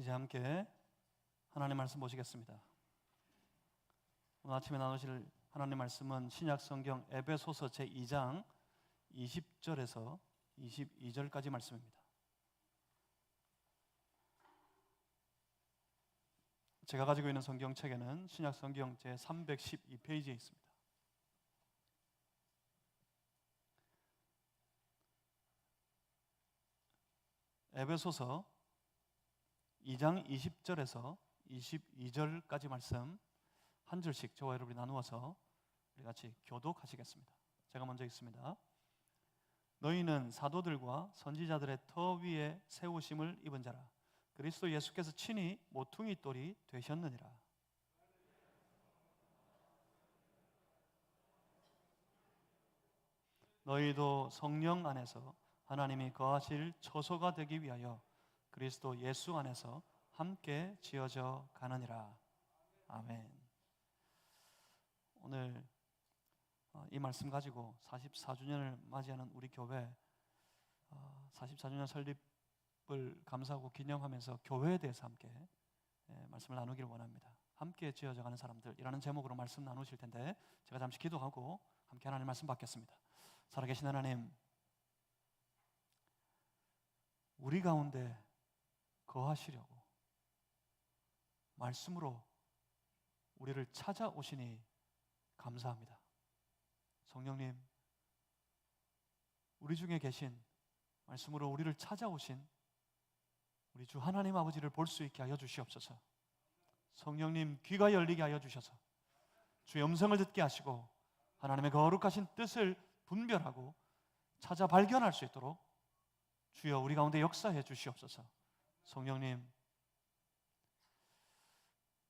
이제 함께 하나님 말씀 보시겠습니다. 오늘 아침에 나누실 하나님 말씀은 신약 성경 에베소서 제2장 20절에서 22절까지 말씀입니다. 제가 가지고 있는 성경책에는 신약 성경 제312페이지에 있습니다. 에베소서 2장 20절에서 22절까지 말씀 한 절씩 저와 여러분이 나누어서 우리 같이 교독하시겠습니다. 제가 먼저 읽습니다. 너희는 사도들과 선지자들의 터 위에 세우심을 입은 자라. 그리스도 예수께서 친히 모퉁이 돌이 되셨느니라. 너희도 성령 안에서 하나님이 거하실 처소가 되기 위하여 그리스도 예수 안에서 함께 지어져 가느니라. 아멘. 오늘 이 말씀 가지고 44주년을 맞이하는 우리 교회 44주년 설립을 감사하고 기념하면서 교회에 대해서 함께 말씀을 나누기를 원합니다. 함께 지어져 가는 사람들이라는 제목으로 말씀 나누실 텐데 제가 잠시 기도하고 함께 하나님 말씀 받겠습니다. 살아계신 하나님, 우리 가운데 거하시려고 말씀으로 우리를 찾아오시니 감사합니다. 성령님, 우리 중에 계신 말씀으로 우리를 찾아오신 우리 주 하나님 아버지를 볼 수 있게 하여 주시옵소서. 성령님, 귀가 열리게 하여 주셔서 주의 음성을 듣게 하시고 하나님의 거룩하신 뜻을 분별하고 찾아 발견할 수 있도록 주여 우리 가운데 역사해 주시옵소서. 성령님,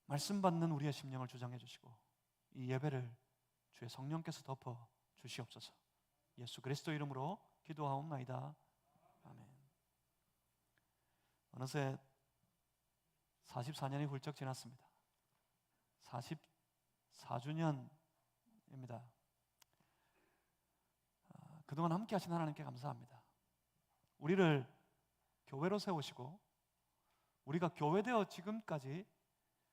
말씀 받는 우리의 심령을 주장해 주시고 이 예배를 주의 성령께서 덮어 주시옵소서. 예수 그리스도 이름으로 기도하옵나이다. 아멘. 어느새 44년이 훌쩍 지났습니다. 44주년입니다. 그동안 함께 하신 하나님께 감사합니다. 우리를 교회로 세우시고 우리가 교회되어 지금까지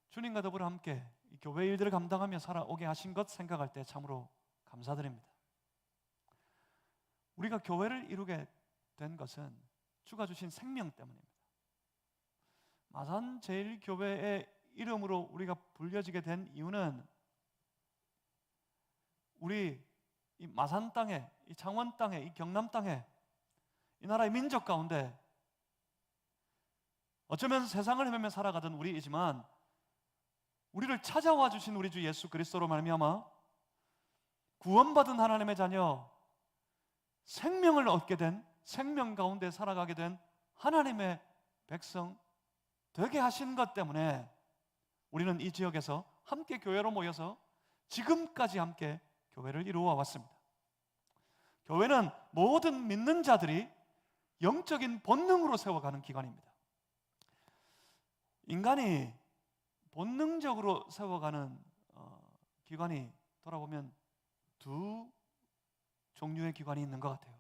주님과 더불어 함께 이 교회 일들을 감당하며 살아오게 하신 것 생각할 때 참으로 감사드립니다. 우리가 교회를 이루게 된 것은 주가 주신 생명 때문입니다. 마산 제일교회의 이름으로 우리가 불려지게 된 이유는 우리 이 마산 땅에, 이 창원 땅에, 이 경남 땅에, 이 나라의 민족 가운데 어쩌면 세상을 헤매며 살아가던 우리이지만 우리를 찾아와 주신 우리 주 예수 그리스도로 말미암아 구원받은 하나님의 자녀, 생명을 얻게 된, 생명 가운데 살아가게 된 하나님의 백성 되게 하신 것 때문에 우리는 이 지역에서 함께 교회로 모여서 지금까지 함께 교회를 이루어 왔습니다. 교회는 모든 믿는 자들이 영적인 본능으로 세워가는 기관입니다. 인간이 본능적으로 세워가는 기관이 돌아보면 두 종류의 기관이 있는 것 같아요.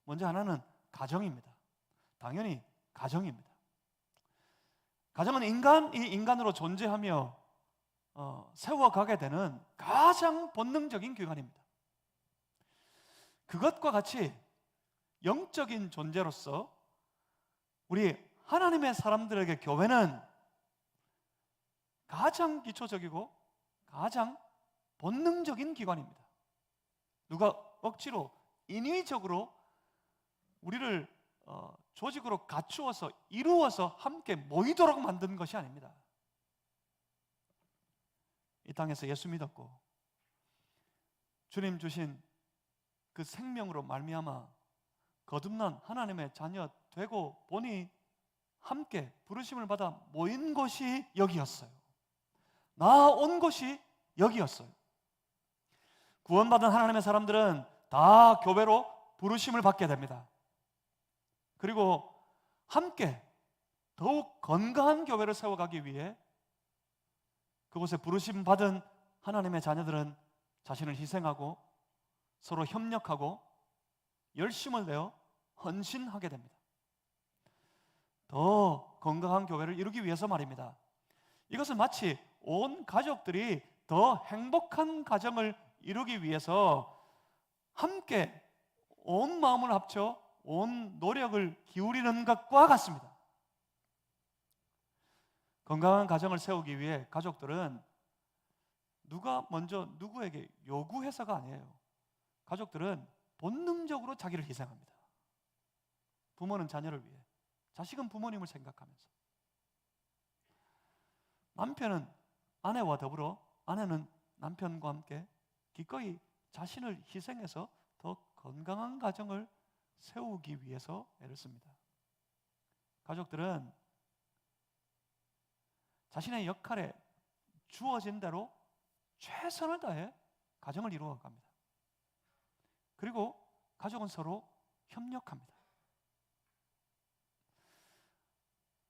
먼저 하나는 가정입니다. 당연히 가정입니다. 가정은 인간이 인간으로 존재하며 세워가게 되는 가장 본능적인 기관입니다. 그것과 같이 영적인 존재로서 우리 하나님의 사람들에게 교회는 가장 기초적이고 가장 본능적인 기관입니다. 누가 억지로 인위적으로 우리를 조직으로 갖추어서 이루어서 함께 모이도록 만든 것이 아닙니다. 이 땅에서 예수 믿었고 주님 주신 그 생명으로 말미암아 거듭난 하나님의 자녀 되고 보니 함께 부르심을 받아 모인 곳이 여기였어요. 나온 곳이 여기였어요. 구원받은 하나님의 사람들은 다 교회로 부르심을 받게 됩니다. 그리고 함께 더욱 건강한 교회를 세워가기 위해 그곳에 부르심 받은 하나님의 자녀들은 자신을 희생하고 서로 협력하고 열심을 내어 헌신하게 됩니다. 더 건강한 교회를 이루기 위해서 말입니다. 이것은 마치 온 가족들이 더 행복한 가정을 이루기 위해서 함께 온 마음을 합쳐 온 노력을 기울이는 것과 같습니다. 건강한 가정을 세우기 위해 가족들은 누가 먼저 누구에게 요구해서가 아니에요. 가족들은 본능적으로 자기를 희생합니다. 부모는 자녀를 위해, 자식은 부모님을 생각하면서, 남편은 아내와 더불어, 아내는 남편과 함께 기꺼이 자신을 희생해서 더 건강한 가정을 세우기 위해서 애를 씁니다. 가족들은 자신의 역할에 주어진 대로 최선을 다해 가정을 이루어 갑니다. 그리고 가족은 서로 협력합니다.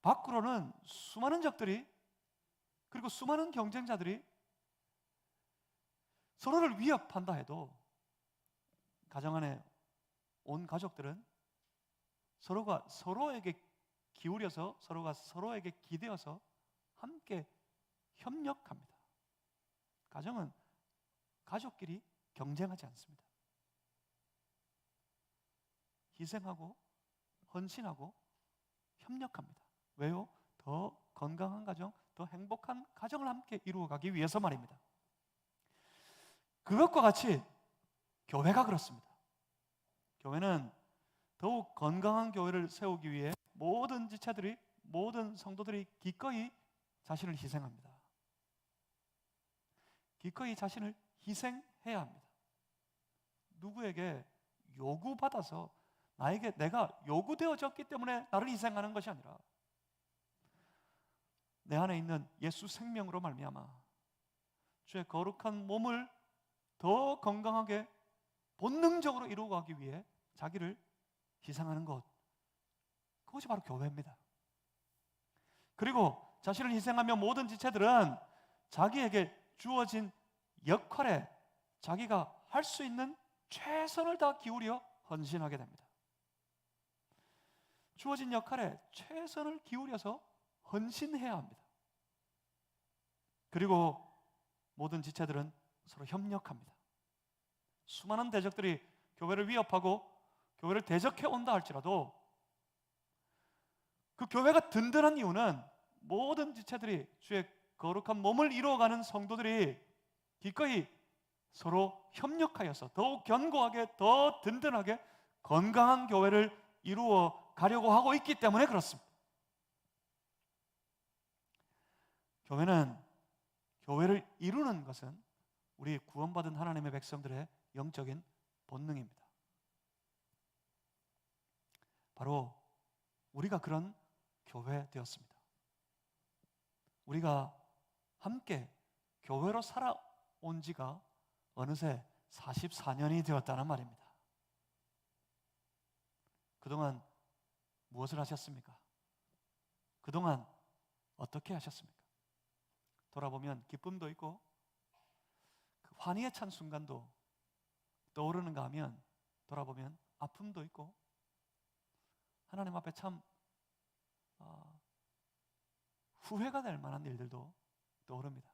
밖으로는 수많은 적들이, 그리고 수많은 경쟁자들이 서로를 위협한다 해도 가정 안에 온 가족들은 서로가 서로에게 기울여서, 서로가 서로에게 기대어서 함께 협력합니다. 가정은 가족끼리 경쟁하지 않습니다. 희생하고 헌신하고 협력합니다. 왜요? 더 건강한 가정, 더 행복한 가정을 함께 이루어가기 위해서 말입니다. 그것과 같이 교회가 그렇습니다. 교회는 더욱 건강한 교회를 세우기 위해 모든 지체들이, 모든 성도들이 기꺼이 자신을 희생합니다. 기꺼이 자신을 희생해야 합니다. 누구에게 요구받아서, 내가 요구되어졌기 때문에 나를 희생하는 것이 아니라 내 안에 있는 예수 생명으로 말미암아 주의 거룩한 몸을 더 건강하게 본능적으로 이루어가기 위해 자기를 희생하는 것, 그것이 바로 교회입니다. 그리고 자신을 희생하며 모든 지체들은 자기에게 주어진 역할에 자기가 할 수 있는 최선을 다 기울여 헌신하게 됩니다. 주어진 역할에 최선을 기울여서 헌신해야 합니다. 그리고 모든 지체들은 서로 협력합니다. 수많은 대적들이 교회를 위협하고 교회를 대적해 온다 할지라도 그 교회가 든든한 이유는 모든 지체들이 주의 거룩한 몸을 이루어가는 성도들이 기꺼이 서로 협력하여서 더욱 견고하게, 더 든든하게 건강한 교회를 이루어 가려고 하고 있기 때문에 그렇습니다. 교회를 이루는 것은 우리 구원받은 하나님의 백성들의 영적인 본능입니다. 바로 우리가 그런 교회 되었습니다. 우리가 함께 교회로 살아온 지가 어느새 44년이 되었다는 말입니다. 그동안 무엇을 하셨습니까? 그동안 어떻게 하셨습니까? 돌아보면 기쁨도 있고 그 환희에 찬 순간도 떠오르는가 하면 돌아보면 아픔도 있고 하나님 앞에 참 후회가 될 만한 일들도 떠오릅니다.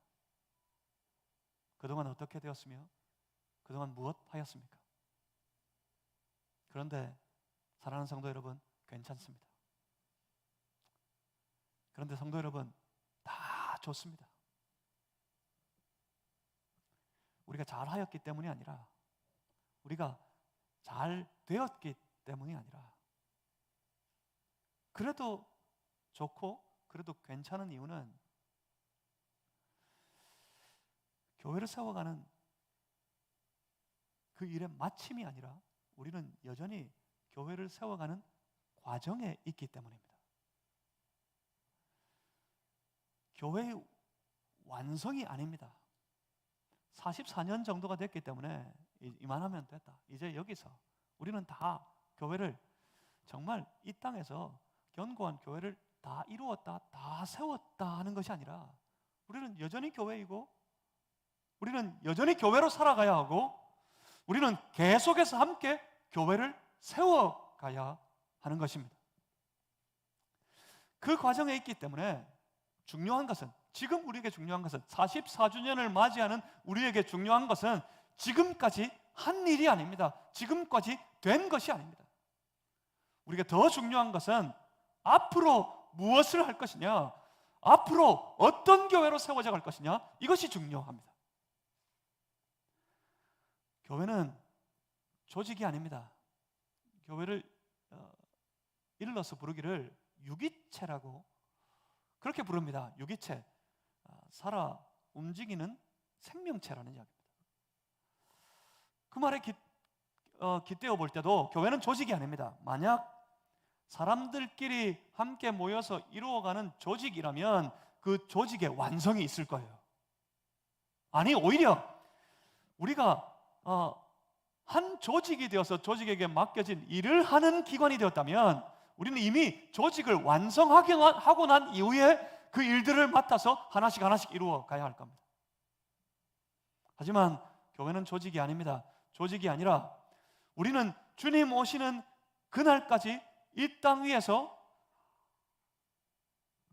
그동안 어떻게 되었으며 그동안 무엇 하였습니까? 그런데 사랑하는 성도 여러분, 괜찮습니다. 그런데 성도 여러분, 다 좋습니다. 우리가 잘하였기 때문이 아니라, 우리가 잘 되었기 때문이 아니라, 그래도 좋고 그래도 괜찮은 이유는 교회를 세워가는 그 일의 마침이 아니라 우리는 여전히 교회를 세워가는 과정에 있기 때문입니다. 교회의 완성이 아닙니다. 44년 정도가 됐기 때문에 이만하면 됐다. 이제 여기서 우리는 다 교회를 정말 이 땅에서 견고한 교회를 다 이루었다, 다 세웠다 하는 것이 아니라 우리는 여전히 교회이고 우리는 여전히 교회로 살아가야 하고 우리는 계속해서 함께 교회를 세워가야 하는 것입니다. 그 과정에 있기 때문에 중요한 것은, 지금 우리에게 중요한 것은, 44주년을 맞이하는 우리에게 중요한 것은 지금까지 한 일이 아닙니다. 지금까지 된 것이 아닙니다. 우리가 더 중요한 것은 앞으로 무엇을 할 것이냐, 앞으로 어떤 교회로 세워져 갈 것이냐, 이것이 중요합니다. 교회는 조직이 아닙니다. 교회를 일러서 부르기를 유기체라고 그렇게 부릅니다. 유기체, 살아 움직이는 생명체라는 이야기입니다. 그 말에 깃대어 볼 때도 교회는 조직이 아닙니다. 만약 사람들끼리 함께 모여서 이루어가는 조직이라면 그 조직에 완성이 있을 거예요. 아니, 오히려 우리가 한 조직이 되어서 조직에게 맡겨진 일을 하는 기관이 되었다면 우리는 이미 조직을 완성하고 난 이후에 그 일들을 맡아서 하나씩 하나씩 이루어 가야 할 겁니다. 하지만 교회는 조직이 아닙니다. 조직이 아니라 우리는 주님 오시는 그날까지 이 땅 위에서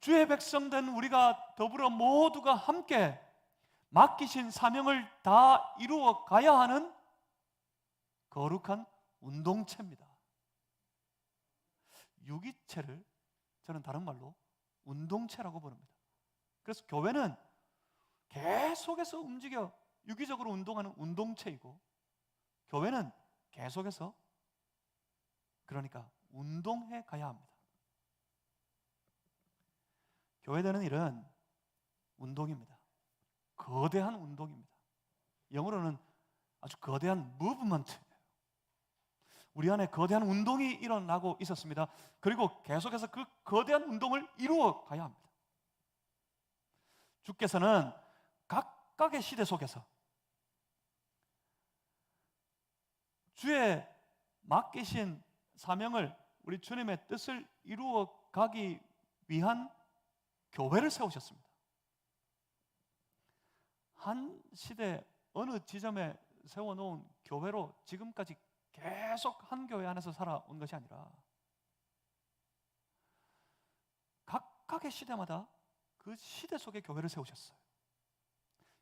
주의 백성된 우리가 더불어 모두가 함께 맡기신 사명을 다 이루어 가야 하는 거룩한 운동체입니다. 유기체를 저는 다른 말로 운동체라고 부릅니다. 그래서 교회는 계속해서 움직여 유기적으로 운동하는 운동체이고, 교회는 계속해서 그러니까 운동해 가야 합니다. 교회되는 일은 운동입니다. 거대한 운동입니다. 영어로는 아주 거대한 무브먼트, 우리 안에 거대한 운동이 일어나고 있었습니다. 그리고 계속해서 그 거대한 운동을 이루어 가야 합니다. 주께서는 각각의 시대 속에서 주의 맡기신 사명을, 우리 주님의 뜻을 이루어 가기 위한 교회를 세우셨습니다. 한 시대 어느 지점에 세워놓은 교회로 지금까지 계속 한 교회 안에서 살아온 것이 아니라 각각의 시대마다 그 시대 속에 교회를 세우셨어요.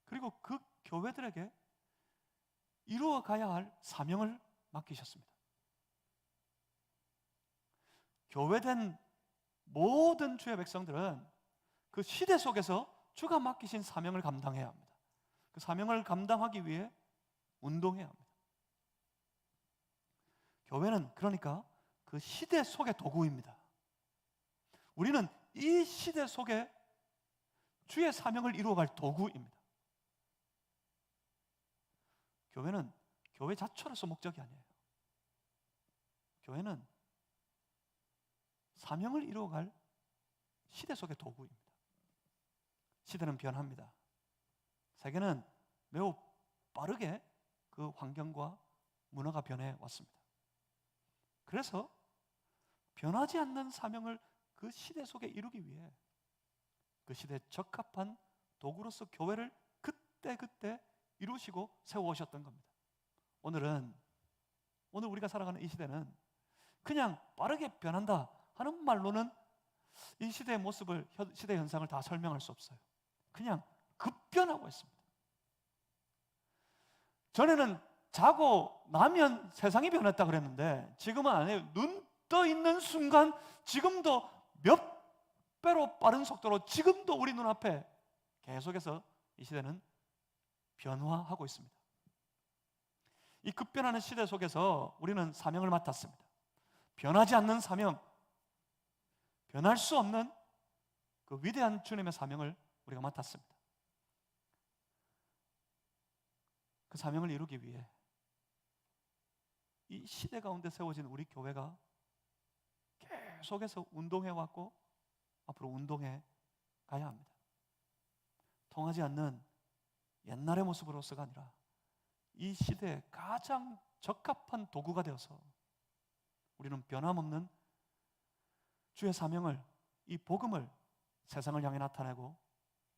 그리고 그 교회들에게 이루어 가야 할 사명을 맡기셨습니다. 교회된 모든 주의 백성들은 그 시대 속에서 주가 맡기신 사명을 감당해야 합니다. 그 사명을 감당하기 위해 운동해야 합니다. 교회는 그러니까 그 시대 속의 도구입니다. 우리는 이 시대 속에 주의 사명을 이루어갈 도구입니다. 교회는 교회 자체로서 목적이 아니에요. 교회는 사명을 이루어갈 시대 속의 도구입니다. 시대는 변합니다. 세계는 매우 빠르게 그 환경과 문화가 변해 왔습니다. 그래서 변하지 않는 사명을 그 시대 속에 이루기 위해 그 시대에 적합한 도구로서 교회를 그때 이루시고 세워오셨던 겁니다. 오늘 우리가 살아가는 이 시대는 그냥 빠르게 변한다 하는 말로는 이 시대의 모습을, 시대 현상을 다 설명할 수 없어요. 그냥 급변하고 있습니다. 전에는 자고 나면 세상이 변했다 그랬는데 지금은 아니에요. 눈 떠 있는 순간 지금도 몇 배로 빠른 속도로 지금도 우리 눈앞에 계속해서 이 시대는 변화하고 있습니다. 이 급변하는 시대 속에서 우리는 사명을 맡았습니다. 변하지 않는 사명, 변할 수 없는 그 위대한 주님의 사명을 우리가 맡았습니다. 그 사명을 이루기 위해 이 시대 가운데 세워진 우리 교회가 계속해서 운동해왔고 앞으로 운동해 가야 합니다. 통하지 않는 옛날의 모습으로서가 아니라 이 시대에 가장 적합한 도구가 되어서 우리는 변함없는 주의 사명을, 이 복음을 세상을 향해 나타내고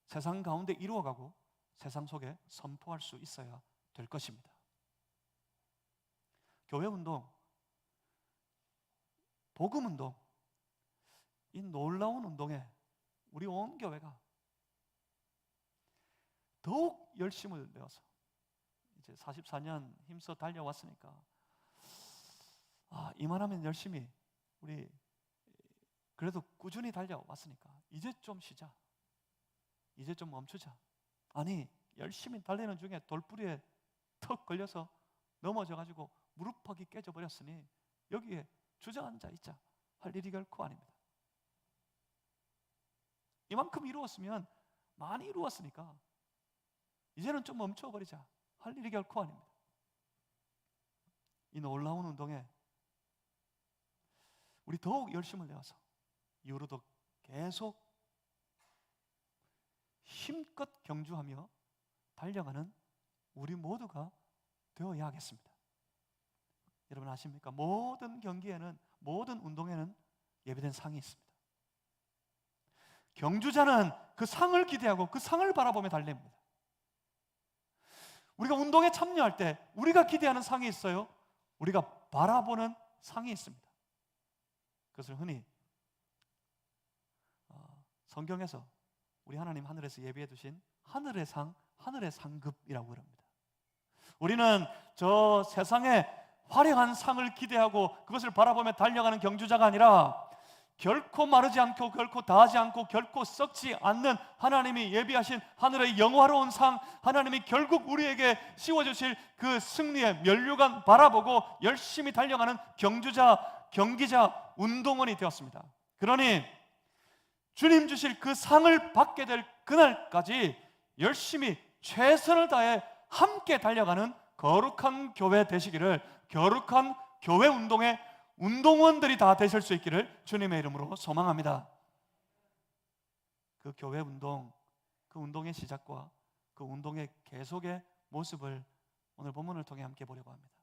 세상 가운데 이루어가고 세상 속에 선포할 수 있어야 될 것입니다. 교회 운동, 복음 운동, 이 놀라운 운동에 우리 온 교회가 더욱 열심을 내어서 이제 44년 힘써 달려왔으니까 이만하면 열심히 우리 그래도 꾸준히 달려왔으니까 이제 좀 쉬자, 이제 좀 멈추자. 아니, 열심히 달리는 중에 돌부리에 턱 걸려서 넘어져가지고 무릎팍이 깨져버렸으니 여기에 주저앉아 있자 할 일이 결코 아닙니다. 이만큼 이루었으면 많이 이루었으니까 이제는 좀 멈춰버리자 할 일이 결코 아닙니다. 이 놀라운 운동에 우리 더욱 열심을 내어서 이후로도 계속 힘껏 경주하며 달려가는 우리 모두가 되어야 하겠습니다. 여러분 아십니까? 모든 경기에는, 모든 운동에는 예비된 상이 있습니다. 경주자는 그 상을 기대하고 그 상을 바라보며 달립니다. 우리가 운동에 참여할 때 우리가 기대하는 상이 있어요. 우리가 바라보는 상이 있습니다. 그것을 흔히 성경에서 우리 하나님 하늘에서 예비해 두신 하늘의 상, 하늘의 상급이라고 그럽니다. 우리는 저 세상에 화려한 상을 기대하고 그것을 바라보며 달려가는 경주자가 아니라 결코 마르지 않고 결코 다하지 않고 결코 썩지 않는 하나님이 예비하신 하늘의 영화로운 상, 하나님이 결국 우리에게 씌워주실 그 승리의 면류관 바라보고 열심히 달려가는 경주자, 경기자, 운동원이 되었습니다. 그러니 주님 주실 그 상을 받게 될 그날까지 열심히 최선을 다해 함께 달려가는 거룩한 교회 되시기를, 거룩한 교회 운동의 운동원들이 다 되실 수 있기를 주님의 이름으로 소망합니다. 그 교회 운동, 그 운동의 시작과 그 운동의 계속의 모습을 오늘 본문을 통해 함께 보려고 합니다.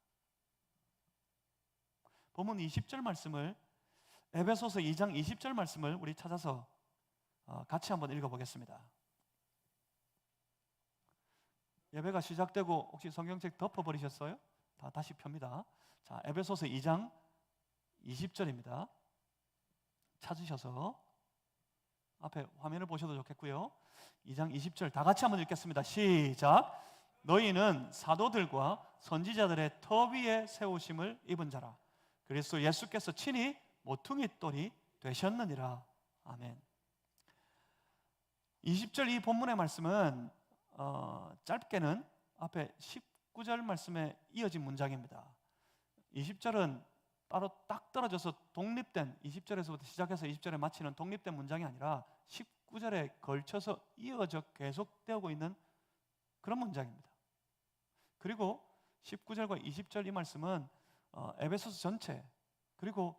본문 20절 말씀을, 에베소서 2장 20절 말씀을 우리 찾아서 같이 한번 읽어보겠습니다. 예배가 시작되고 혹시 성경책 덮어버리셨어요? 다시 펴니다. 자, 에베소서 2장 20절입니다. 찾으셔서 앞에 화면을 보셔도 좋겠고요. 2장 20절 다 같이 한번 읽겠습니다. 시작. 너희는 사도들과 선지자들의 터 위에 세우심을 입은 자라. 그리스도 예수께서 친히 모퉁이 돌이 되셨느니라. 아멘. 20절 이 본문의 말씀은 짧게는 앞에 19절 말씀에 이어진 문장입니다. 20절은 따로 딱 떨어져서 독립된, 20절에서부터 시작해서 20절에 마치는 독립된 문장이 아니라 19절에 걸쳐서 이어져 계속되고 있는 그런 문장입니다. 그리고 19절과 20절 이 말씀은 에베소서 전체, 그리고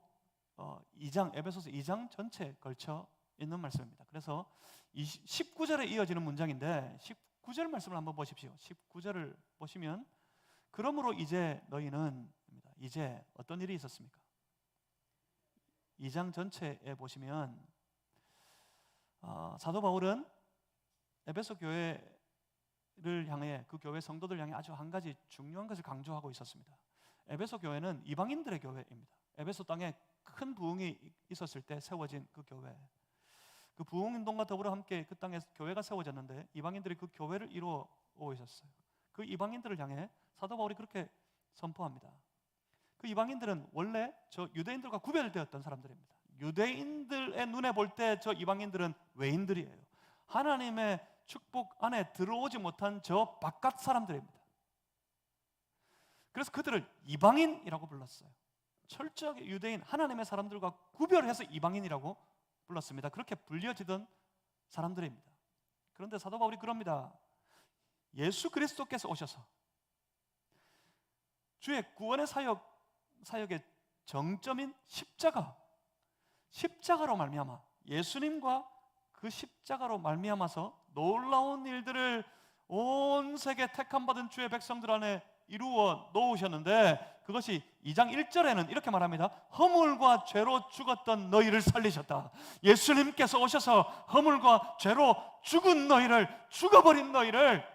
에베소서 2장 전체에 걸쳐 있는 말씀입니다. 그래서 19절에 이어지는 문장인데 19절 말씀을 한번 보십시오. 19절을 보시면 그러므로 이제 너희는, 이제 어떤 일이 있었습니까? 2장 전체에 보시면 사도 바울은 에베소 교회를 향해, 그 교회 성도들 향해 아주 한 가지 중요한 것을 강조하고 있었습니다. 에베소 교회는 이방인들의 교회입니다. 에베소 땅에 큰 부흥이 있었을 때 세워진 그 교회, 그 부흥운동과 더불어 함께 그 땅에 교회가 세워졌는데 이방인들이 그 교회를 이루어 오고 있었어요. 그 이방인들을 향해 사도 바울이 그렇게 선포합니다. 그 이방인들은 원래 저 유대인들과 구별되었던 사람들입니다. 유대인들의 눈에 볼 때 저 이방인들은 외인들이에요. 하나님의 축복 안에 들어오지 못한 저 바깥 사람들입니다. 그래서 그들을 이방인이라고 불렀어요. 철저하게 유대인, 하나님의 사람들과 구별해서 이방인이라고 불렀습니다. 그렇게 불려지던 사람들입니다. 그런데 사도 바울이 그럽니다. 예수 그리스도께서 오셔서 주의 구원의 사역의 정점인 십자가로 말미암아, 예수님과 그 십자가로 말미암아서 놀라운 일들을 온 세계 택함받은 주의 백성들 안에 이루어 놓으셨는데, 그것이 2장 1절에는 이렇게 말합니다. 허물과 죄로 죽었던 너희를 살리셨다. 예수님께서 오셔서 허물과 죄로 죽은 너희를, 죽어버린 너희를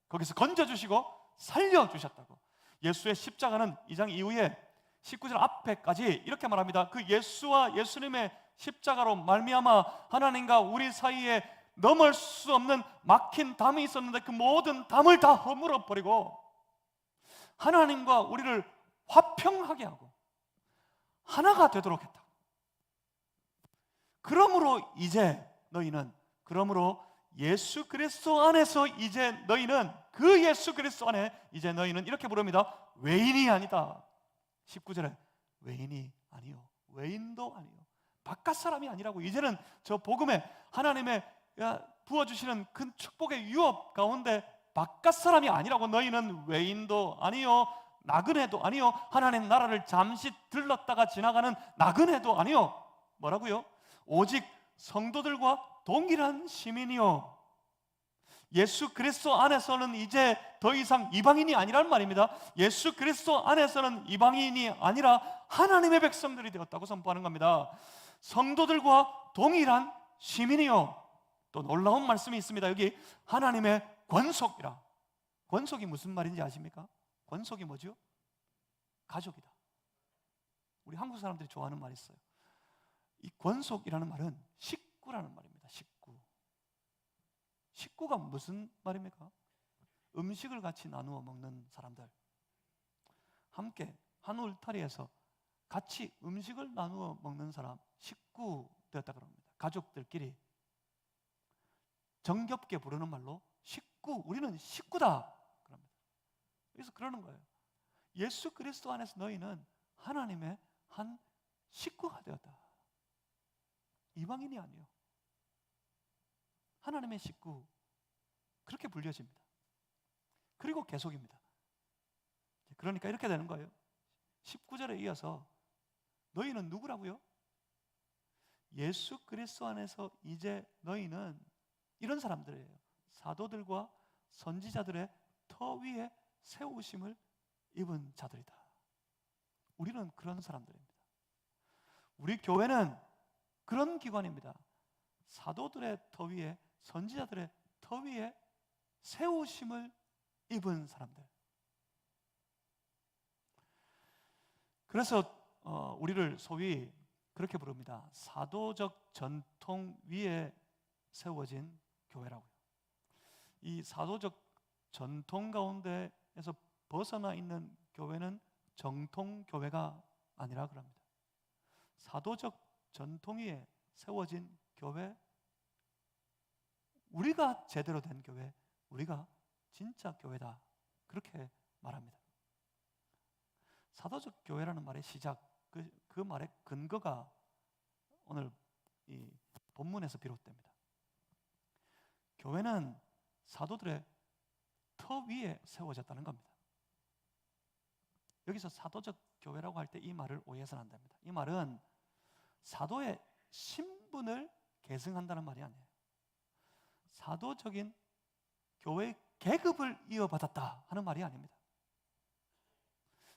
거기서 건져주시고 살려주셨다고. 예수의 십자가는 2장 이후에 19절 앞에까지 이렇게 말합니다. 그 예수와 예수님의 십자가로 말미암아 하나님과 우리 사이에 넘을 수 없는 막힌 담이 있었는데 그 모든 담을 다 허물어 버리고 하나님과 우리를 화평하게 하고 하나가 되도록 했다. 그러므로 예수 그리스도 안에서 이제 너희는 그 예수 그리스도 안에 이제 너희는 이렇게 부릅니다. 외인이 아니다. 19절에 외인이 아니요, 외인도 아니요, 바깥 사람이 아니라고. 이제는 저 복음에 하나님의 부어주시는 큰 축복의 유업 가운데 바깥 사람이 아니라고. 너희는 외인도 아니요, 나그네도 아니요, 하나님 나라를 잠시 들렀다가 지나가는 나그네도 아니요. 뭐라고요? 오직 성도들과 동일한 시민이요. 예수 그리스도 안에서는 이제 더 이상 이방인이 아니란 말입니다. 예수 그리스도 안에서는 이방인이 아니라 하나님의 백성들이 되었다고 선포하는 겁니다. 성도들과 동일한 시민이요. 또 놀라운 말씀이 있습니다. 여기 하나님의 권속이라. 권속이 무슨 말인지 아십니까? 권속이 뭐죠? 가족이다. 우리 한국 사람들이 좋아하는 말이 있어요. 이 권속이라는 말은 식구라는 말입니다. 식구. 식구가 무슨 말입니까? 음식을 같이 나누어 먹는 사람들, 함께 한 울타리에서 같이 음식을 나누어 먹는 사람, 식구 되었다 그럽니다. 가족들끼리 정겹게 부르는 말로 식구, 우리는 식구다 그럽니다. 그래서 그러는 거예요. 예수 그리스도 안에서 너희는 하나님의 한 식구가 되었다. 이방인이 아니요, 하나님의 식구, 그렇게 불려집니다. 그리고 계속입니다. 그러니까 이렇게 되는 거예요. 19절에 이어서 너희는 누구라고요? 예수 그리스도 안에서 이제 너희는 이런 사람들이에요. 사도들과 선지자들의 터 위에 세우심을 입은 자들이다. 우리는 그런 사람들입니다. 우리 교회는 그런 기관입니다. 사도들의 터 위에, 선지자들의 터 위에 세우심을 입은 사람들. 그래서 우리를 소위 그렇게 부릅니다. 사도적 전통 위에 세워진 교회라고요. 이 사도적 전통 가운데에서 벗어나 있는 교회는 정통 교회가 아니라 그럽니다. 사도적 전통 위에 세워진 교회, 우리가 제대로 된 교회, 우리가 진짜 교회다, 그렇게 말합니다. 사도적 교회라는 말의 시작, 그 말의 근거가 오늘 이 본문에서 비롯됩니다. 교회는 사도들의 터 위에 세워졌다는 겁니다. 여기서 사도적 교회라고 할 때 이 말을 오해해서는 안 됩니다. 이 말은 사도의 신분을 계승한다는 말이 아니에요. 사도적인 교회의 계급을 이어받았다 하는 말이 아닙니다.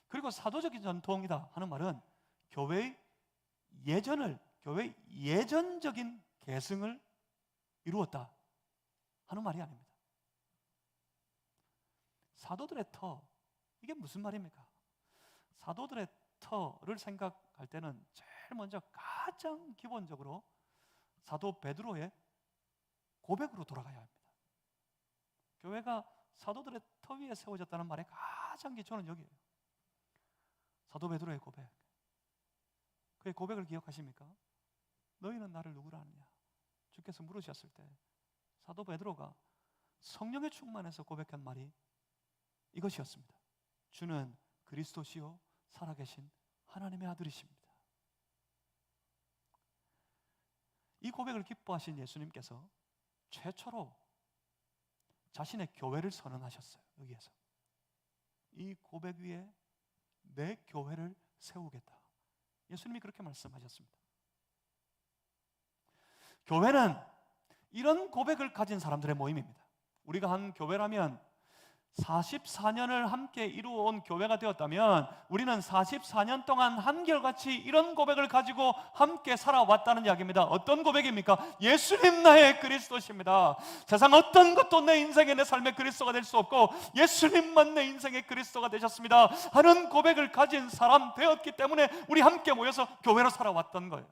그리고 사도적인 전통이다 하는 말은 교회의 예전적인 계승을 이루었다 하는 말이 아닙니다. 사도들의 터, 이게 무슨 말입니까? 사도들의 터를 생각할 때는 제일 먼저 가장 기본적으로 사도 베드로의 고백으로 돌아가야 합니다. 교회가 사도들의 터 위에 세워졌다는 말의 가장 기초는 여기에요. 사도 베드로의 고백. 그의 고백을 기억하십니까? 너희는 나를 누구라 하느냐? 주께서 물으셨을 때 사도 베드로가 성령의 충만해서 고백한 말이 이것이었습니다. 주는 그리스도시요 살아계신 하나님의 아들이십니다. 이 고백을 기뻐하신 예수님께서 최초로 자신의 교회를 선언하셨어요. 여기에서 이 고백 위에 내 교회를 세우겠다, 예수님이 그렇게 말씀하셨습니다. 교회는 이런 고백을 가진 사람들의 모임입니다. 우리가 한 교회라면 44년을 함께 이루어온 교회가 되었다면 우리는 44년 동안 한결같이 이런 고백을 가지고 함께 살아왔다는 이야기입니다. 어떤 고백입니까? 예수님 나의 그리스도십니다. 세상 어떤 것도 내 인생의, 내 삶의 그리스도가 될 수 없고 예수님만 내 인생의 그리스도가 되셨습니다 하는 고백을 가진 사람 되었기 때문에 우리 함께 모여서 교회로 살아왔던 거예요.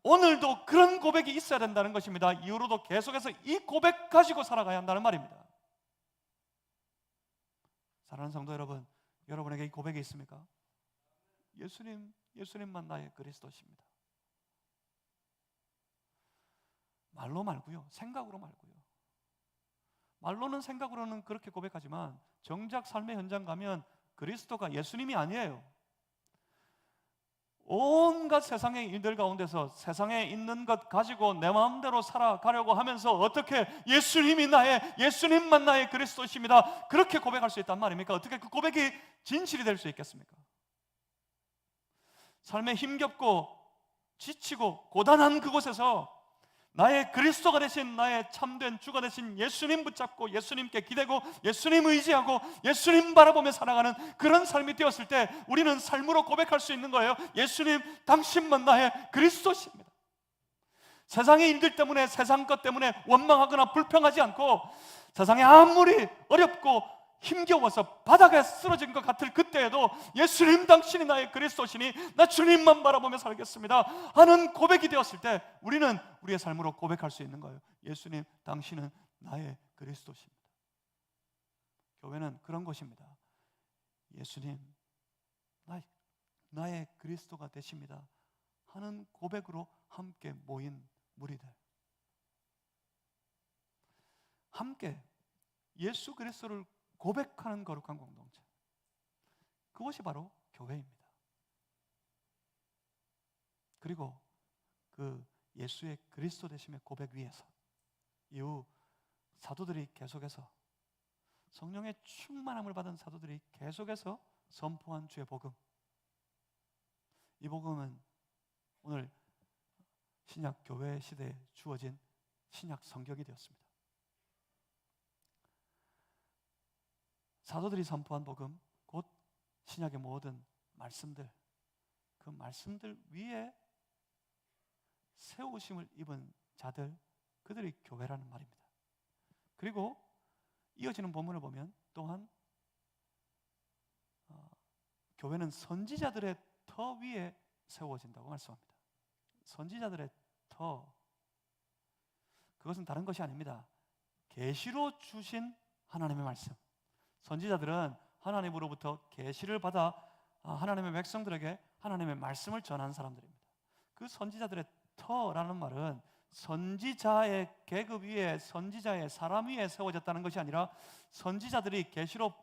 오늘도 그런 고백이 있어야 된다는 것입니다. 이후로도 계속해서 이 고백 가지고 살아가야 한다는 말입니다. 사랑하는 성도 여러분, 여러분에게 이 고백이 있습니까? 예수님만 나의 그리스도십니다. 말로 말고요, 생각으로 말고요. 말로는 생각으로는 그렇게 고백하지만 정작 삶의 현장 가면 그리스도가 예수님이 아니에요. 온갖 세상의 일들 가운데서 세상에 있는 것 가지고 내 마음대로 살아가려고 하면서 어떻게 예수님만 나의 그리스도십니다, 그렇게 고백할 수 있단 말입니까? 어떻게 그 고백이 진실이 될 수 있겠습니까? 삶에 힘겹고 지치고 고단한 그곳에서 나의 그리스도가 되신, 나의 참된 주가 되신 예수님 붙잡고 예수님께 기대고 예수님 의지하고 예수님 바라보며 살아가는 그런 삶이 되었을 때 우리는 삶으로 고백할 수 있는 거예요. 예수님, 당신만 나의 그리스도십니다. 세상의 일들 때문에, 세상 것 때문에 원망하거나 불평하지 않고, 세상에 아무리 어렵고 힘겨워서 바닥에 쓰러진 것 같을 그때에도 예수님, 당신이 나의 그리스도시니 나 주님만 바라보며 살겠습니다 하는 고백이 되었을 때 우리는 우리의 삶으로 고백할 수 있는 거예요. 예수님, 당신은 나의 그리스도십니다. 교회는 그런 곳입니다. 예수님, 나의 그리스도가 되십니다 하는 고백으로 함께 모인 무리들, 함께 예수 그리스도를 고백하는 거룩한 공동체, 그것이 바로 교회입니다. 그리고 그 예수의 그리스도 되심의 고백 위에서 이후 사도들이 계속해서, 성령의 충만함을 받은 사도들이 계속해서 선포한 주의 복음, 이 복음은 오늘 신약 교회 시대에 주어진 신약 성경이 되었습니다. 사도들이 선포한 복음, 곧 신약의 모든 말씀들, 그 말씀들 위에 세우심을 입은 자들, 그들이 교회라는 말입니다. 그리고 이어지는 본문을 보면 또한 교회는 선지자들의 터 위에 세워진다고 말씀합니다. 선지자들의 터, 그것은 다른 것이 아닙니다. 계시로 주신 하나님의 말씀. 선지자들은 하나님으로부터 계시를 받아 하나님의 백성들에게 하나님의 말씀을 전하는 사람들입니다. 그 선지자들의 터라는 말은 선지자의 계급 위에, 선지자의 사람 위에 세워졌다는 것이 아니라 선지자들이 계시로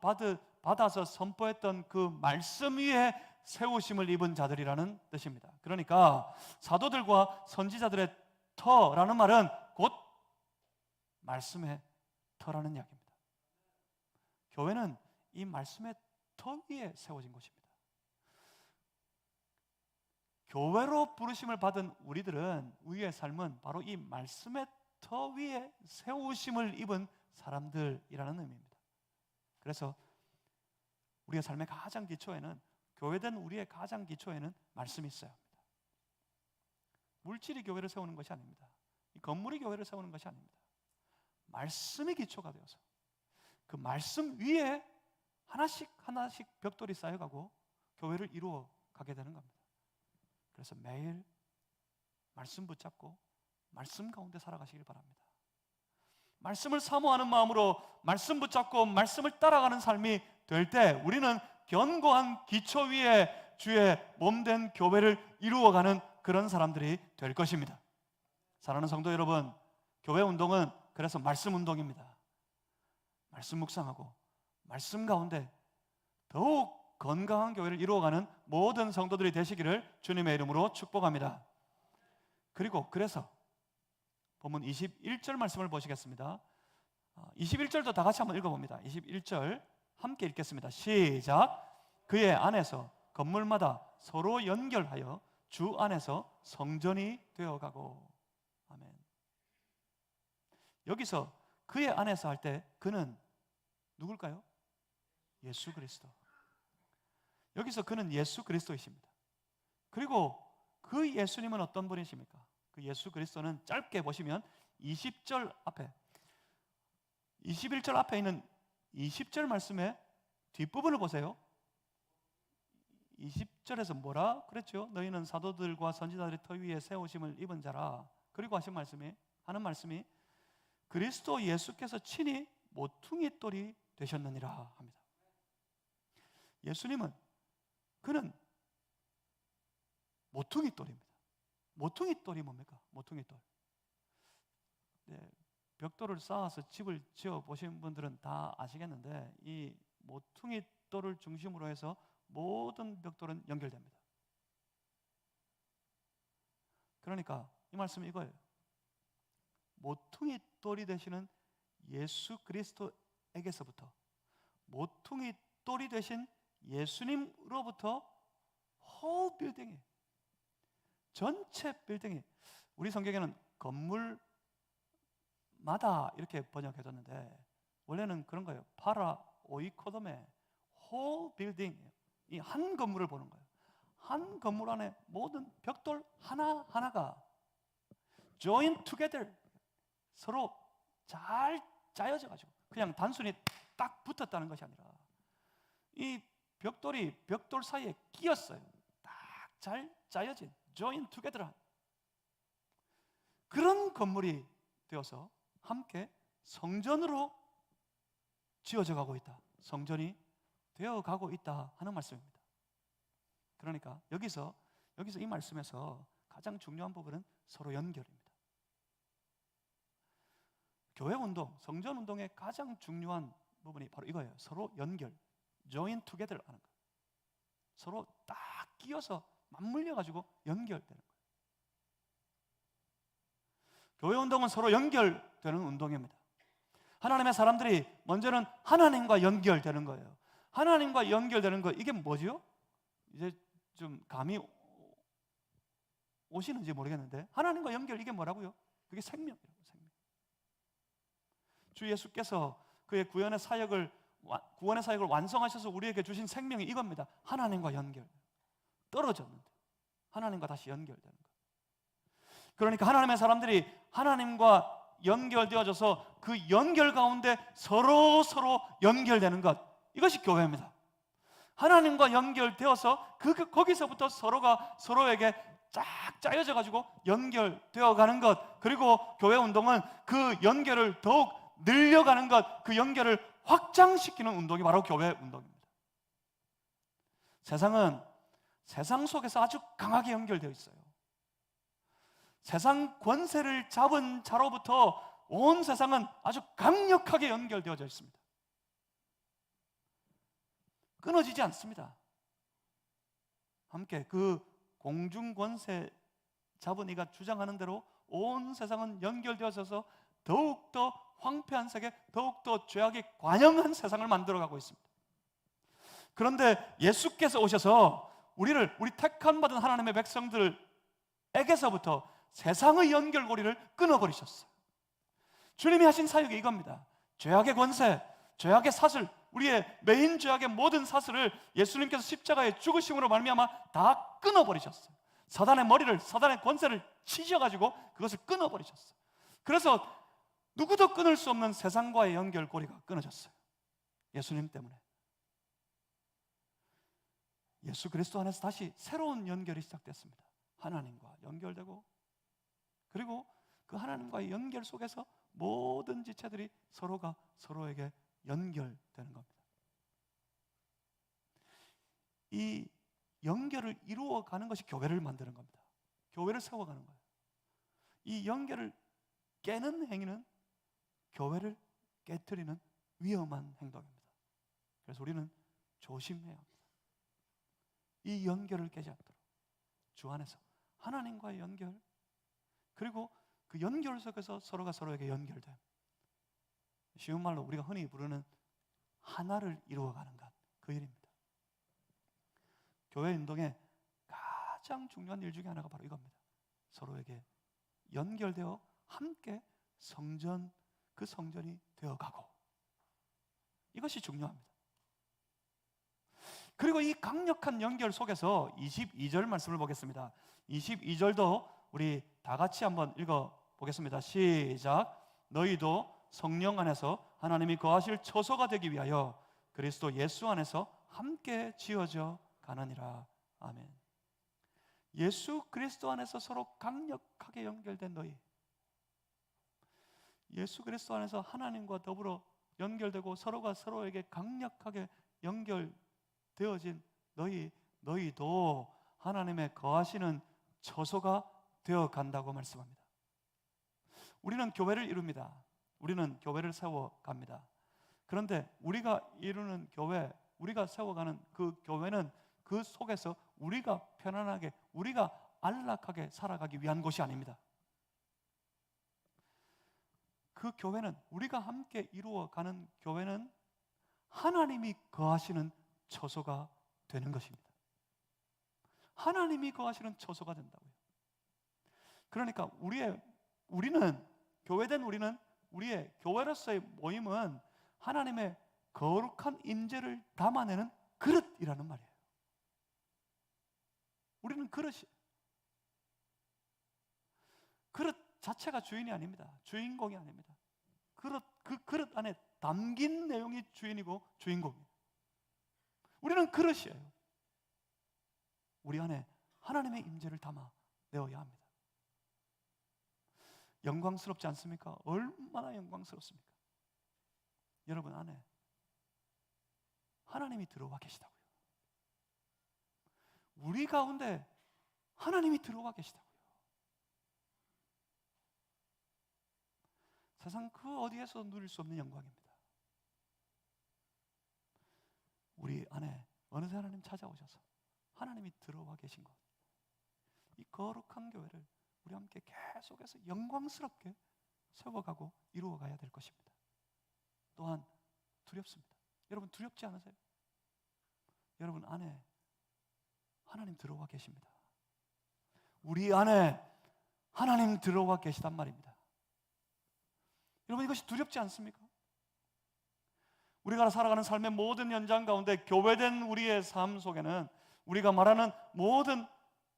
받아서 선포했던 그 말씀 위에 세우심을 입은 자들이라는 뜻입니다. 그러니까 사도들과 선지자들의 터라는 말은 곧 말씀의 터라는 이야기입니다. 교회는 이 말씀의 터 위에 세워진 것입니다. 교회로 부르심을 받은 우리의 삶은 바로 이 말씀의 터 위에 세우심을 입은 사람들이라는 의미입니다. 그래서 우리의 삶의 가장 기초에는, 교회된 우리의 가장 기초에는 말씀이 있어야 합니다. 물질이 교회를 세우는 것이 아닙니다. 이 건물이 교회를 세우는 것이 아닙니다. 말씀이 기초가 되어서 그 말씀 위에 하나씩 벽돌이 쌓여가고 교회를 이루어 가게 되는 겁니다. 그래서 매일 말씀 붙잡고 말씀 가운데 살아가시길 바랍니다. 말씀을 사모하는 마음으로 말씀 붙잡고 말씀을 따라가는 삶이 될 때 우리는 견고한 기초 위에 주의 몸된 교회를 이루어가는 그런 사람들이 될 것입니다. 사랑하는 성도 여러분, 교회 운동은 그래서 말씀 운동입니다. 말씀 묵상하고 말씀 가운데 더욱 건강한 교회를 이루어가는 모든 성도들이 되시기를 주님의 이름으로 축복합니다. 그래서 본문 21절 말씀을 보시겠습니다. 21절도 다 같이 한번 읽어봅니다. 21절 함께 읽겠습니다. 시작. 그의 안에서 건물마다 서로 연결하여 주 안에서 성전이 되어가고. 아멘. 여기서 그의 안에서 할 때 그는 누굴까요? 예수 그리스도. 여기서 그는 예수 그리스도이십니다. 그리고 그 예수님은 어떤 분이십니까? 그 예수 그리스도는 짧게 보시면 20절 앞에, 21절 앞에 있는 20절 말씀의 뒷부분을 보세요. 20절에서 뭐라 그랬죠? 너희는 사도들과 선지자들의 터 위에 세우심을 입은 자라. 그리고 하는 말씀이 그리스도 예수께서 친히 모퉁이 돌이 되셨느니라 합니다. 예수님은 그는 모퉁이 돌입니다. 모퉁이 돌이 뭡니까? 모퉁이 돌. 네, 벽돌을 쌓아서 집을 지어 보신 분들은 다 아시겠는데 이 모퉁이 돌을 중심으로 해서 모든 벽돌은 연결됩니다. 그러니까 이 말씀이 이거예요. 모퉁이 돌이 되시는 예수 그리스도에게서부터 모퉁이 돌이 되신 예수님으로부터 whole 빌딩이, 전체 빌딩이, 우리 성경에는 건물마다 이렇게 번역해줬는데 원래는 그런 거예요. 파라 오이코돔의 whole 빌딩, 이 한 건물을 보는 거예요. 한 건물 안에 모든 벽돌 하나하나가 join together, 서로 잘 짜여져 가지고 그냥 단순히 딱 붙었다는 것이 아니라 이 벽돌이 벽돌 사이에 끼었어요. 딱 잘 짜여진 join together한 그런 건물이 되어서 함께 성전으로 지어져 가고 있다. 성전이 되어 가고 있다 하는 말씀입니다. 그러니까 여기서 이 말씀에서 가장 중요한 부분은 서로 연결입니다. 교회 운동, 성전 운동의 가장 중요한 부분이 바로 이거예요. 서로 연결, join together 하는 거예요. 서로 딱 끼어서 맞물려 가지고 연결되는 거예요. 교회 운동은 서로 연결되는 운동입니다. 하나님의 사람들이 먼저는 하나님과 연결되는 거예요. 하나님과 연결되는 거, 이게 뭐죠? 이제 좀 감이 오시는지 모르겠는데 하나님과 연결, 이게 뭐라고요? 그게 생명이라고. 생명. 주 예수께서 그의 구원의 사역을 완성하셔서 우리에게 주신 생명이 이겁니다. 하나님과 연결. 떨어졌는데 하나님과 다시 연결되는 것. 그러니까 하나님의 사람들이 하나님과 연결되어져서 그 연결 가운데 서로 연결되는 것, 이것이 교회입니다. 하나님과 연결되어서 거기서부터 서로가 서로에게 쫙 짜여져 가지고 연결되어 가는 것, 그리고 교회 운동은 그 연결을 더욱 늘려가는 것, 그 연결을 확장시키는 운동이 바로 교회 운동입니다. 세상은 세상 속에서 아주 강하게 연결되어 있어요. 세상 권세를 잡은 자로부터 온 세상은 아주 강력하게 연결되어져 있습니다. 끊어지지 않습니다. 함께 그 공중 권세 잡은 이가 주장하는 대로 온 세상은 연결되어져서 더욱더 황폐한 세계, 더욱더 죄악이 관영한 세상을 만들어가고 있습니다. 그런데 예수께서 오셔서 우리 택한 받은 하나님의 백성들에게서부터 세상의 연결고리를 끊어버리셨어요. 주님이 하신 사역이 이겁니다. 죄악의 권세, 죄악의 사슬, 우리의 메인 죄악의 모든 사슬을 예수님께서 십자가에 죽으심으로 말미암아 다 끊어버리셨어요. 사단의 머리를, 사단의 권세를 치셔가지고 그것을 끊어버리셨어요. 그래서 누구도 끊을 수 없는 세상과의 연결고리가 끊어졌어요. 예수님 때문에. 예수 그리스도 안에서 다시 새로운 연결이 시작됐습니다. 하나님과 연결되고, 그리고 그 하나님과의 연결 속에서 모든 지체들이 서로가 서로에게 연결되는 겁니다. 이 연결을 이루어가는 것이 교회를 만드는 겁니다. 교회를 세워가는 거예요. 이 연결을 깨는 행위는 교회를 깨트리는 위험한 행동입니다. 그래서 우리는 조심해야 합니다. 이 연결을 깨지 않도록 주 안에서 하나님과의 연결, 그리고 그 연결 속에서 서로가 서로에게 연결됨, 쉬운 말로 우리가 흔히 부르는 하나를 이루어가는 것, 그 일입니다. 교회 운동의 가장 중요한 일 중에 하나가 바로 이겁니다. 서로에게 연결되어 함께 성전, 그 성전이 되어가고, 이것이 중요합니다. 그리고 이 강력한 연결 속에서 22절 말씀을 보겠습니다. 22절도 우리 다 같이 한번 읽어보겠습니다. 시작. 너희도 성령 안에서 하나님이 거하실 처소가 되기 위하여 그리스도 예수 안에서 함께 지어져 가느니라. 아멘. 예수 그리스도 안에서 서로 강력하게 연결된 너희, 예수 그리스도 안에서 하나님과 더불어 연결되고 서로가 서로에게 강력하게 연결되어진 너희도 하나님의 거하시는 처소가 되어 간다고 말씀합니다. 우리는 교회를 이룹니다. 우리는 교회를 세워갑니다. 그런데 우리가 이루는 교회, 우리가 세워가는 그 교회는 그 속에서 우리가 편안하게, 우리가 안락하게 살아가기 위한 곳이 아닙니다. 그 교회는, 우리가 함께 이루어가는 교회는 하나님이 거하시는 처소가 되는 것입니다. 하나님이 거하시는 처소가 된다고요. 그러니까 우리는 교회된 우리의 교회로서의 모임은 하나님의 거룩한 임재를 담아내는 그릇이라는 말이에요. 우리는 그릇이, 그릇 자체가 주인이 아닙니다. 주인공이 아닙니다. 그 그릇 안에 담긴 내용이 주인이고 주인공이에요. 우리는 그릇이에요. 우리 안에 하나님의 임재를 담아 내어야 합니다. 영광스럽지 않습니까? 얼마나 영광스럽습니까? 여러분 안에 하나님이 들어와 계시다고요. 우리 가운데 하나님이 들어와 계시다고요. 세상 그 어디에서 누릴 수 없는 영광입니다. 우리 안에 어느새 하나님 찾아오셔서 하나님이 들어와 계신 것, 이 거룩한 교회를 우리 함께 계속해서 영광스럽게 세워가고 이루어가야 될 것입니다. 또한 두렵습니다. 여러분 두렵지 않으세요? 여러분 안에 하나님 들어와 계십니다. 우리 안에 하나님 들어와 계시단 말입니다. 여러분 이것이 두렵지 않습니까? 우리가 살아가는 삶의 모든 현장 가운데 교회된 우리의 삶 속에는 우리가 말하는 모든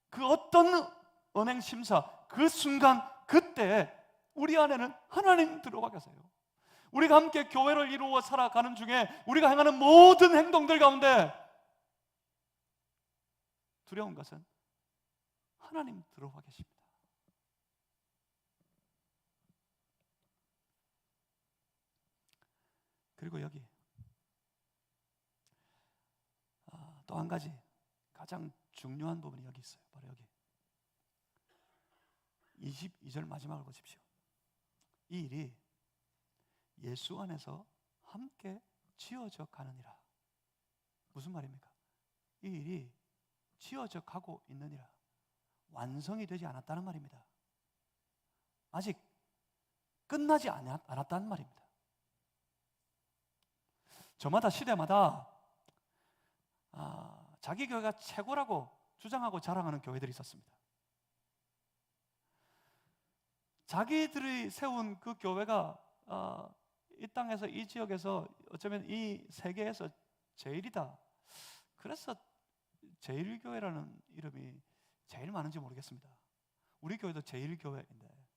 그 어떤 언행 심사, 그 순간 그때 우리 안에는 하나님 들어와 계세요. 우리가 함께 교회를 이루어 살아가는 중에 우리가 행하는 모든 행동들 가운데 두려운 것은 하나님 들어와 계십니다. 그리고 여기 또 한 가지 가장 중요한 부분이 여기 있어요. 바로 여기 22절 마지막을 보십시오. 이 일이 예수 안에서 함께 지어져 가느니라. 무슨 말입니까? 이 일이 지어져 가고 있느니라. 완성이 되지 않았다는 말입니다. 아직 끝나지 않았다는 말입니다. 저마다 시대마다 자기 교회가 최고라고 주장하고 자랑하는 교회들이 있었습니다. 자기들이 세운 그 교회가 이 땅에서, 이 지역에서 어쩌면 이 세계에서 제일이다. 그래서 제일교회라는 이름이 제일 많은지 모르겠습니다. 우리 교회도 제일교회인데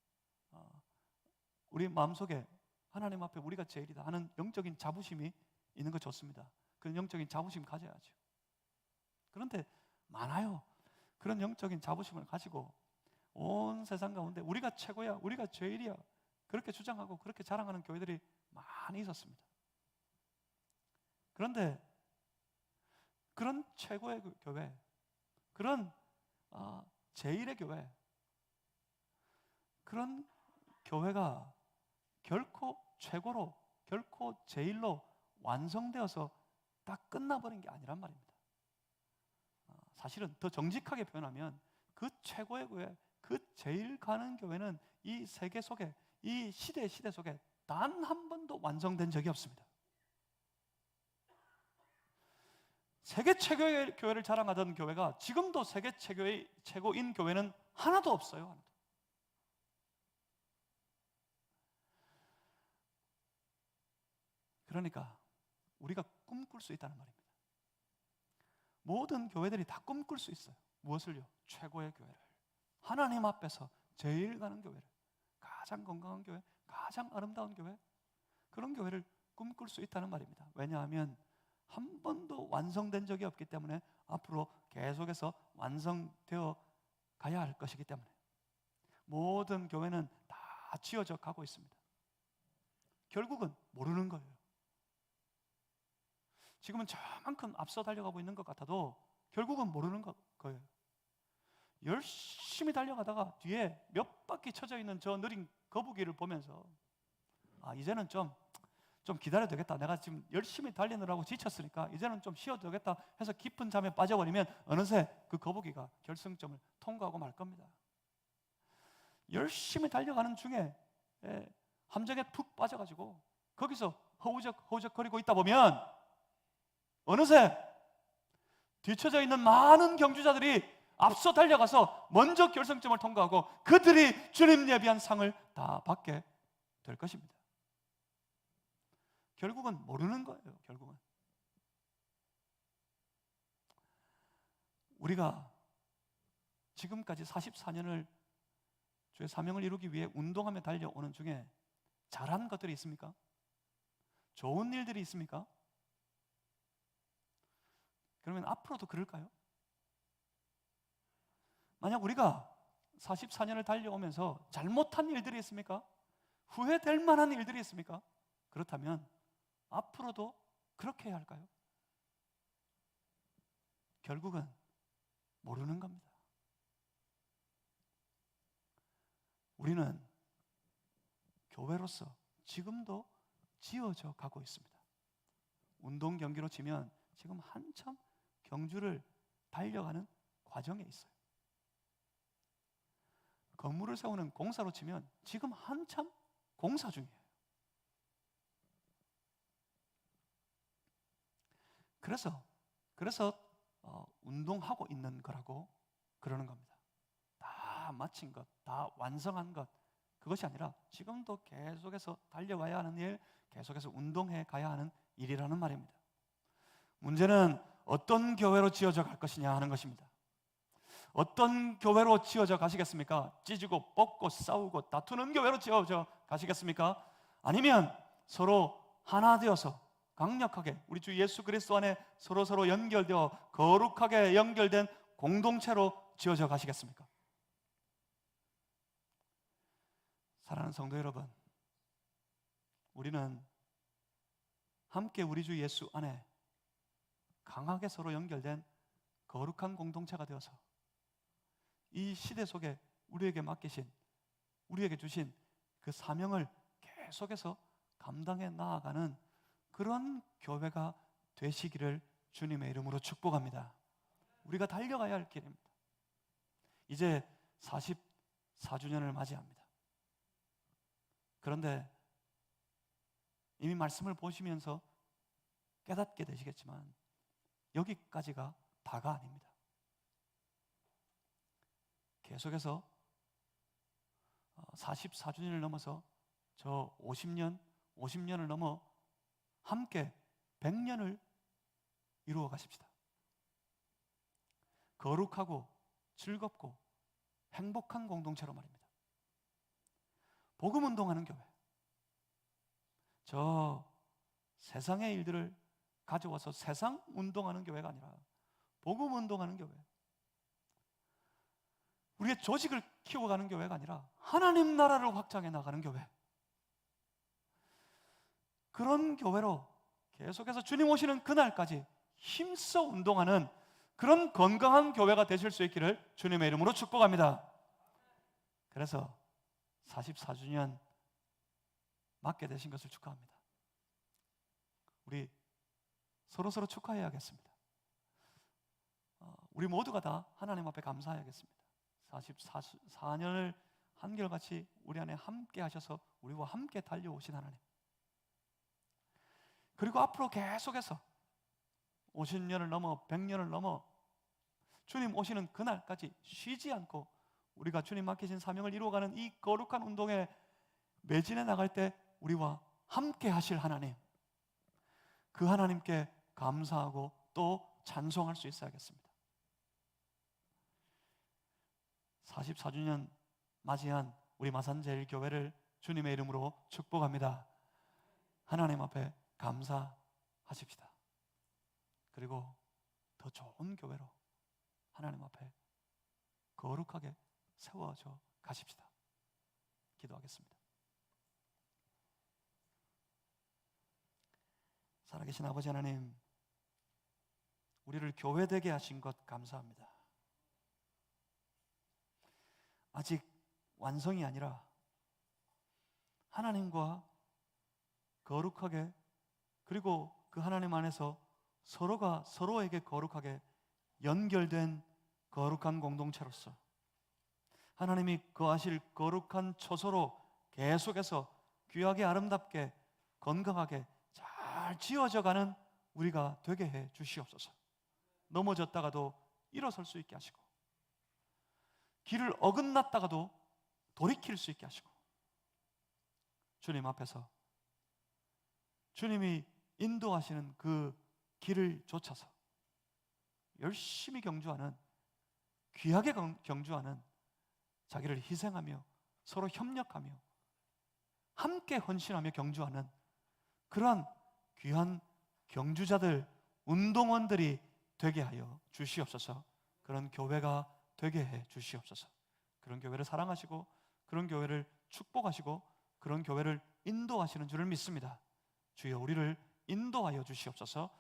우리 마음속에 하나님 앞에 우리가 제일이다 하는 영적인 자부심이 있는 거 좋습니다. 그런 영적인 자부심 가져야죠. 그런데 많아요. 그런 영적인 자부심을 가지고 온 세상 가운데 우리가 최고야, 우리가 제일이야, 그렇게 주장하고 그렇게 자랑하는 교회들이 많이 있었습니다. 그런데 그런 최고의 교회, 그런 제일의 교회, 그런 교회가 결코 최고로, 결코 제일로 완성되어서 딱 끝나버린 게 아니란 말입니다. 사실은 더 정직하게 표현하면 그 최고의 교회, 그 제일 가는 교회는 이 세계 속에, 이 시대 속에 단 한 번도 완성된 적이 없습니다. 세계 최고의 교회를 자랑하던 교회가 지금도 세계 최고인 교회는 하나도 없어요. 하나도. 그러니까 우리가 꿈꿀 수 있다는 말입니다. 모든 교회들이 다 꿈꿀 수 있어요. 무엇을요? 최고의 교회를, 하나님 앞에서 제일 가는 교회를, 가장 건강한 교회, 가장 아름다운 교회, 그런 교회를 꿈꿀 수 있다는 말입니다. 왜냐하면 한 번도 완성된 적이 없기 때문에 앞으로 계속해서 완성되어 가야 할 것이기 때문에 모든 교회는 다 지어져 가고 있습니다. 결국은 모르는 거예요. 지금은 저만큼 앞서 달려가고 있는 것 같아도 결국은 모르는 거예요. 열심히 달려가다가 뒤에 몇 바퀴 쳐져 있는 저 느린 거북이를 보면서 이제는 좀 기다려야 되겠다. 내가 지금 열심히 달리느라고 지쳤으니까 이제는 좀 쉬어도 되겠다 해서 깊은 잠에 빠져버리면 어느새 그 거북이가 결승점을 통과하고 말 겁니다. 열심히 달려가는 중에 함정에 푹 빠져가지고 거기서 허우적거리고 있다 보면 어느새 뒤쳐져 있는 많은 경주자들이 앞서 달려가서 먼저 결승점을 통과하고 그들이 주님 예비한 상을 다 받게 될 것입니다. 결국은 모르는 거예요. 결국은 우리가 지금까지 44년을 주의 사명을 이루기 위해 운동하며 달려오는 중에 잘한 것들이 있습니까? 좋은 일들이 있습니까? 그러면 앞으로도 그럴까요? 만약 우리가 44년을 달려오면서 잘못한 일들이 있습니까? 후회될 만한 일들이 있습니까? 그렇다면 앞으로도 그렇게 해야 할까요? 결국은 모르는 겁니다. 우리는 교회로서 지금도 지어져 가고 있습니다. 운동 경기로 치면 지금 한참 경주를 달려가는 과정에 있어요. 건물을 세우는 공사로 치면 지금 한참 공사 중이에요. 그래서 운동하고 있는 거라고 그러는 겁니다. 다 마친 것, 다 완성한 것, 그것이 아니라 지금도 계속해서 달려가야 하는 일, 계속해서 운동해 가야 하는 일이라는 말입니다. 문제는 어떤 교회로 지어져 갈 것이냐 하는 것입니다. 어떤 교회로 지어져 가시겠습니까? 찢고 뽑고 싸우고 다투는 교회로 지어져 가시겠습니까? 아니면 서로 하나 되어서 강력하게 우리 주 예수 그리스도 안에 서로 연결되어 거룩하게 연결된 공동체로 지어져 가시겠습니까? 사랑하는 성도 여러분, 우리는 함께 우리 주 예수 안에 강하게 서로 연결된 거룩한 공동체가 되어서 이 시대 속에 우리에게 맡기신, 우리에게 주신 그 사명을 계속해서 감당해 나아가는 그런 교회가 되시기를 주님의 이름으로 축복합니다. 우리가 달려가야 할 길입니다. 이제 44주년을 맞이합니다. 그런데 이미 말씀을 보시면서 깨닫게 되시겠지만 여기까지가 다가 아닙니다. 계속해서 44주년을 넘어서 저 50년을 넘어 함께 100년을 이루어 가십시다. 거룩하고 즐겁고 행복한 공동체로 말입니다. 복음 운동하는 교회. 저 세상의 일들을 가져와서 세상 운동하는 교회가 아니라 복음 운동하는 교회. 우리의 조직을 키워가는 교회가 아니라 하나님 나라를 확장해 나가는 교회. 그런 교회로 계속해서 주님 오시는 그날까지 힘써 운동하는 그런 건강한 교회가 되실 수 있기를 주님의 이름으로 축복합니다. 그래서 44주년 맞게 되신 것을 축하합니다. 우리 서로 축하해야겠습니다. 우리 모두가 다 하나님 앞에 감사해야겠습니다. 44년을 한결같이 우리 안에 함께 하셔서 우리와 함께 달려오신 하나님, 그리고 앞으로 계속해서 50년을 넘어 100년을 넘어 주님 오시는 그날까지 쉬지 않고 우리가 주님 맡기신 사명을 이루어가는 이 거룩한 운동에 매진해 나갈 때 우리와 함께 하실 하나님, 그 하나님께 감사하고 또 찬송할 수 있어야겠습니다. 44주년 맞이한 우리 마산제일교회를 주님의 이름으로 축복합니다. 하나님 앞에 감사하십시다. 그리고 더 좋은 교회로 하나님 앞에 거룩하게 세워져 가십시다. 기도하겠습니다. 살아계신 아버지 하나님, 우리를 교회되게 하신 것 감사합니다. 아직 완성이 아니라 하나님과 거룩하게, 그리고 그 하나님 안에서 서로가 서로에게 거룩하게 연결된 거룩한 공동체로서 하나님이 거하실 거룩한 처소로 계속해서 귀하게 아름답게 건강하게 잘 지어져 가는 우리가 되게 해 주시옵소서. 넘어졌다가도 일어설 수 있게 하시고, 길을 어긋났다가도 돌이킬 수 있게 하시고, 주님 앞에서 주님이 인도하시는 그 길을 쫓아서 열심히 경주하는, 귀하게 경주하는, 자기를 희생하며 서로 협력하며 함께 헌신하며 경주하는 그러한 귀한 경주자들, 운동원들이 되게 하여 주시옵소서. 그런 교회가 되게 해 주시옵소서. 그런 교회를 사랑하시고 그런 교회를 축복하시고 그런 교회를 인도하시는 줄을 믿습니다. 주여, 우리를 인도하여 주시옵소서.